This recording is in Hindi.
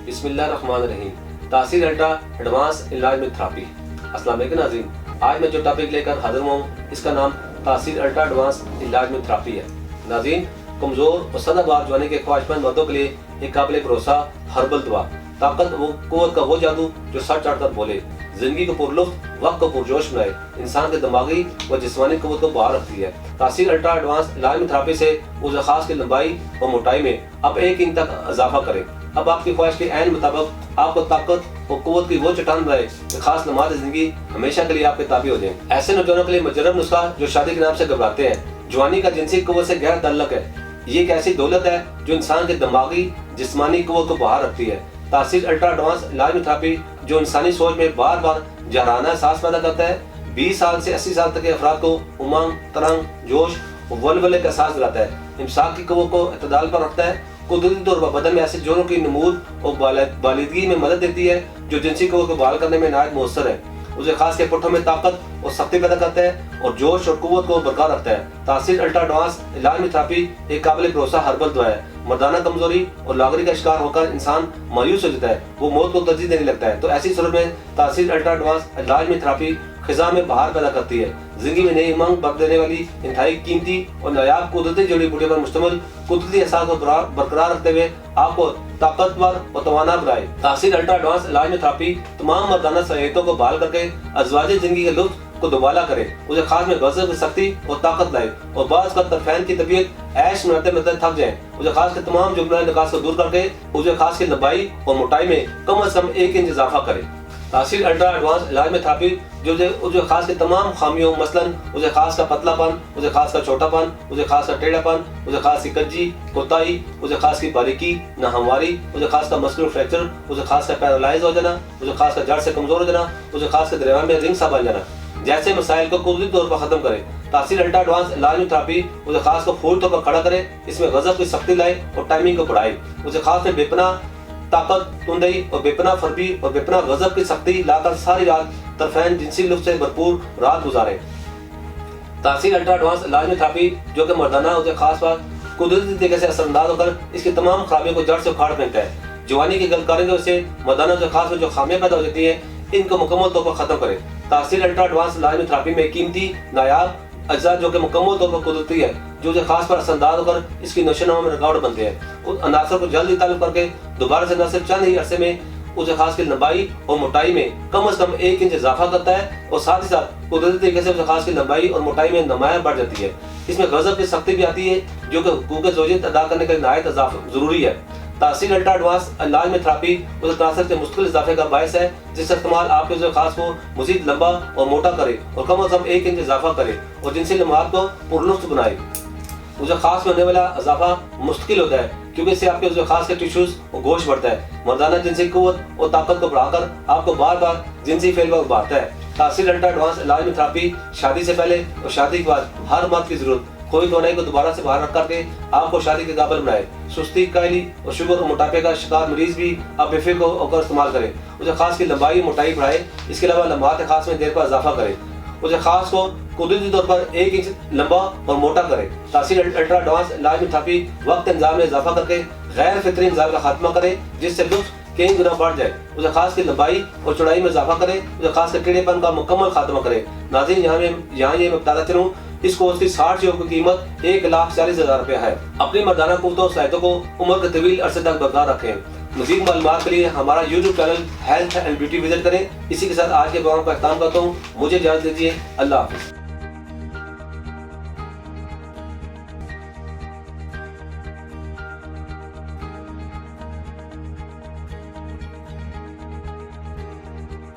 बिस्मिल्लाहिर्रहमानिर्रहीम। तासीर अल्ट्रा एडवांस इलाज में थेरेपी। अस्सलाम वालेकुम नाज़रीन, आज मैं जो टॉपिक लेकर हाजिर हुआ हूँ इसका नाम तासीर अल्ट्रा एडवांस इलाज में थेरेपी है। नाज़रीन, कमज़ोर और सदाबहार जवानी के ख्वाहिशमंद मर्दों के लिए एक काबिल भरोसा हर्बल दवा, ताकत व कुव्वत का वो जादू जो सर चढ़कर बोले, जिंदगी को पुरलुफ्त, वक्त को पुरजोश बनाए, इंसान के दिमागी व जिस्मानी कुव्वत को बहाल रखती है। तासीर अल्ट्रा एडवांस इलाज में थेरेपी से उस खास की लंबाई और मोटाई में अब 1 इंच तक इजाफा करें। अब आपकी ख्वाहिश के ऐन मुताबिक आपको ताकत और कुव्वत की वो चट्टान बनाए कि खास लम्हात जिंदगी हमेशा के लिए आपके ताबी हो जाए। ऐसे नौजवानों के लिए मुजर्रब नुस्खा जो शादी के नाम से घबराते हैं। जवानी का जिनसी कुव्वत से गहरा ताल्लुक है। ये एक ऐसी दौलत है जो इंसान के दिमागी जिस्मानी कुव्वत को बहाल रखती है। तासीर अल्ट्रा एडवांस इलाज में थेरेपी जो इंसानी सोच में बार बार जहराना एहसास पैदा करता है। 20 साल से 80 साल तक के अफराद को उमंग, तरंग, जोश और वलवले का एहसास दिलाता है। इमसाक की कुव्वत को इत्तदाल पर रखता है। कुदरती तौर पर बदन में ऐसे जोड़ों की नमूद और बालिदगी में मदद देती है जो जिनसी कुव्वत को बहाल करने में नहायत मौसर है। उसे खास के पुट्ठों में ताकत और सख्ती पैदा करता है और जोश और कुव्वत को बरकरार रखता है। तासीर अल्ट्रा एडवांस इलाज में थेरेपी एक काबिल भरोसा हर्बल दवा है। मर्दाना कमजोरी और लागरी का शिकार होकर इंसान मायूस हो जाता है, वो मौत को तरजीह देने लगता है। तो ऐसी सूरत में तासीर अल्ट्रा एडवांस इलाज में थेरेपी खिजा में बहार पैदा करती है। जिंदगी में नई उमंग बख्श देने वाली इंतहाई कीमती और नायाब कुदरती जड़ी बूटियों पर मुश्तमिल कुदरती एहसास को बरकरार रखते हुए आपको ताकतवर और तवाना बनाए। तासीर अल्ट्रा एडवांस इलाज में थेरेपी तमाम मर्दाना सलाहियतों को बहाल करके अज़वाजी जिंदगी के लुत्फ को दोबाला करे, उसे खास में गज़ब की शक्ति और ताकत लाए और बाज़ का तरफैन की तबीयत ऐश मरते थक जाए। उसे खास के तमाम जुमला निकास को दूर करके उसे खास की लंबाई और मोटाई में कम से कम 1 इंच इजाफा करे। तासीर अल्ट्रा एडवांस इलाज में थेरेपी जो खास के तमाम खामियों मसलन उसे खास का पतलापन, उसे खास का छोटापन, उसे खास का टेढ़ापन, उसे खास की कज्जी, कोताही, उसे खास की बारीकी, नाहमवारी, उसे खास का मस्कुलर फ्रैक्चर, उसे खास का पैरालाइज हो जाना, उसे खास का जड़ से कमजोर हो जाना, उसे खास के दरमियान में रिंग सा बन जाना जैसे मसाइल को कुदरती तौर पर खत्म करे। तासीर अल्ट्रा एडवांस इलाज में थेरेपी उसे खास को फूल तौर पर खड़ा करे, इसमें गजब की सख्ती लाए और टाइमिंग को बढ़ाए। उसे खास में बेपना ताकत, तुंदई और बेपना फरबी और बेपना गजब की सख्ती लाकर सारी रात तरफैन जिनसी लुत्फ से भरपूर रात गुजारे। तासीर अल्ट्रा एडवांस इलाज में थेरेपी जो कि मर्दाना उसे खास बात कुदरती तरीके से असरअंदाज होकर इसकी तमाम खराबियों को जड़ से उखाड़ फेंकता है। जवानी की गलकारियों की वजह से मर्दाना उसे खास में जो खामियां पैदा हो जाती है इनको मुकम्मल तौर पर खत्म करे। तासीर अल्ट्रा एडवांस इलाज में थेरेपी में कीमती नायाब अज्जा जो कि मुकम्मल तौर पर कुदरती है जो उसे खास पर असरअंदाज होकर इसकी नशोनुमा में रुकावट बनते हैं। उन अनासर को जल्दी तालब करके दोबारा से न सिर्फ चंद ही अरसे में उसे खास की लंबाई और मोटाई में कम से कम 1 इंच इजाफा करता है और साथ ही साथ कुदरती तरीके से उसे खास की लंबाई और मोटाई में नुमायां बढ़ जाती है। इसमें गजब की सख्ती भी आती है जो कि हुकूक ज़ौजियत अदा करने के लिए नहायत जरूरी है। तासीर अल्ट्रा एडवांस इलाज में थेरेपी उसे तनासर के मुश्किल इजाफे का बायस है जिसका इस्तेमाल आपके उसे खास को मजीद लंबा और मोटा करे और कम से कम 1 इंच इजाफा करे और जिनसी लम्हात को पुरलुत्फ बनाए। उसे खास में होने वाला इजाफा मुश्किल होता है क्योंकि इससे आपके उसे खास के टिश्यूज और गोश्त बढ़ता है। मर्दाना जिनसी कुव्वत और ताकत को बढ़ाकर आपको बार बार जिनसी फेल पर उभारता है। तासीर अल्ट्रा एडवांस इलाज में थेरेपी शादी से पहले और शादी के बाद हर मर्द की जरूरत खोई तोनाई को दोबारा से बाहर रख करके आपको शादी के काबिल बनाए। सुस्ती, कायली और शुगर और मोटापे का शिकार मरीज भी आप बेफिक्र होकर इस्तेमाल करें। उसे खास की लंबाई मोटाई बढ़ाए, इसके अलावा लम्हात खास में देर पर इजाफा करें। उसे खास को कुदरती तौर पर 1 इंच लंबा और मोटा करें। तासीर अल्ट्रा एडवांस इलाज में थेरेपी वक्त इंतजाम में इजाफा करके गैर फितरी इंतजाम का खात्मा करे जिससे लुत्फ कई गुना बढ़ जाए। उसे खास की लंबाई और चौड़ाई में इजाफा करे, उसे खास के टेढ़ेपन का मुकम्मल खात्मा करे। नाज़रीन, यहाँ ये मैं बताता चलूँ इस कोर्स की 60 चीजों की कीमत 1,40,000 रुपया है। अपनी मर्दाना कुव्वत और सलाहियतों को उम्र के तवील अरसे तक बरकरार रखें। मज़ीद मालूमात के लिए हमारा YouTube channel health and beauty visit करें। इसी के साथ आज के प्रोग्राम का इख्तिताम करता हूँ। मुझे इजाज़त दीजिए। अल्लाह हाफ़िज़।